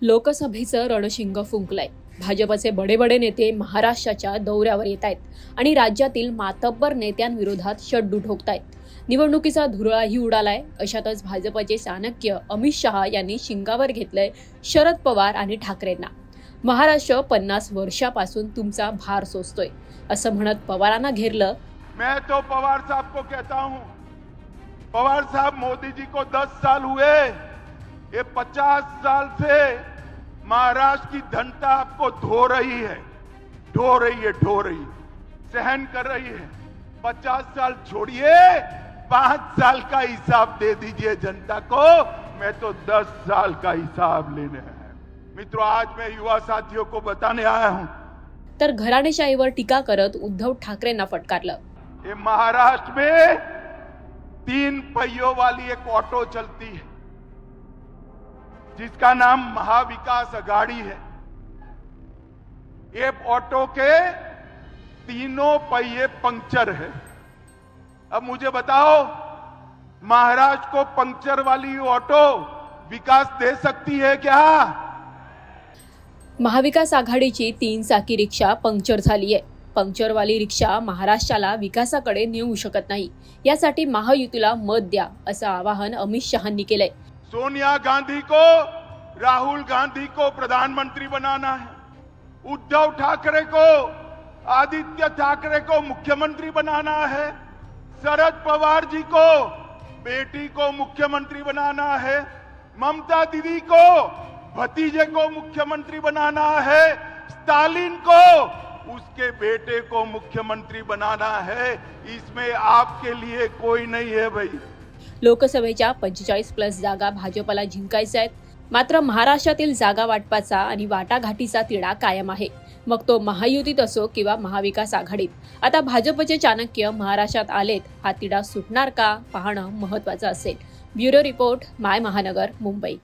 लोकसभेचं रणशिंग फुंकलंय। भाजपचे बडे नेते महाराष्ट्राच्या दौऱ्यावर येत आहेत आणि राज्यातील मातब्बर नेत्यांविरोधात शड्डू ठोकतायत। निवडणुकीचा धुरळाही उडालाय। अशातच भाजपचे चाणक्य अमित शहा यांनी शिंगावर घेतलंय शरद पवार आणि ठाकरेंना। महाराष्ट्र 50 वर्षापासून तुमचा भार सोसतोय असं म्हणत पवारांना घेरलं। मैं तो पवार साहब को कहता हूं, पवार साहब मोदी जी को 10 साल हुए, ये 50 साल से महाराष्ट्र की जनता आपको ढो रही है, सहन कर रही है। 50 साल छोड़िए, 5 साल का हिसाब दे दीजिए जनता को। मैं तो 10 साल का हिसाब लेने है। मित्रों, आज मैं युवा साथियों को बताने आया हूं। तर घराणेशाहीवर टीका करत उद्धव ठाकरेंना फटकारलं। ये महाराष्ट्र में 3 पहियों वाली एक ऑटो चलती है जिसका नाम महाविकास अघाड़ी है। ये ऑटो के तीनों पहिए पंक्चर है। अब मुझे बताओ, महाराष्ट्र को पंक्चर वाली ऑटो विकास दे सकती है क्या? महाविकास आघाडीची 3 चाकी रिक्षा पंक्चर झाली आहे। पंक्चरवाली रिक्षा महाराष्ट्राला विकासाकडे नेऊ शकत नाही। यासाठी महायुतीला मत द्या असं आवाहन अमित शहांनी केलंय। सोनिया गांधी को, राहुल गांधी को प्रधानमंत्री बनाना है। उद्धव ठाकरे को, आदित्य ठाकरे को मुख्यमंत्री बनाना है। शरद पवार जी को, बेटी को मुख्यमंत्री बनाना है। ममता दीदी को, भतीजे को मुख्यमंत्री बनाना है। स्टालिन को, उसके बेटे को मुख्यमंत्री बनाना है। इसमें आपके लिए कोई नहीं है भाई। लोकसभेच्या 45+ जागा भाजपला जिंकायच्या आहेत। मात्र महाराष्ट्रातील जागा वाटपाचा आणि वाटाघाटीचा तिढा कायम आहे। मग तो महायुतीत असो किंवा महाविकास आघाडीत। आता भाजपचे चाणक्य महाराष्ट्रात आलेत, हा तिढा सुटणार का पाहणं महत्त्वाचं असेल। ब्युरो रिपोर्ट, माय महानगर, मुंबई।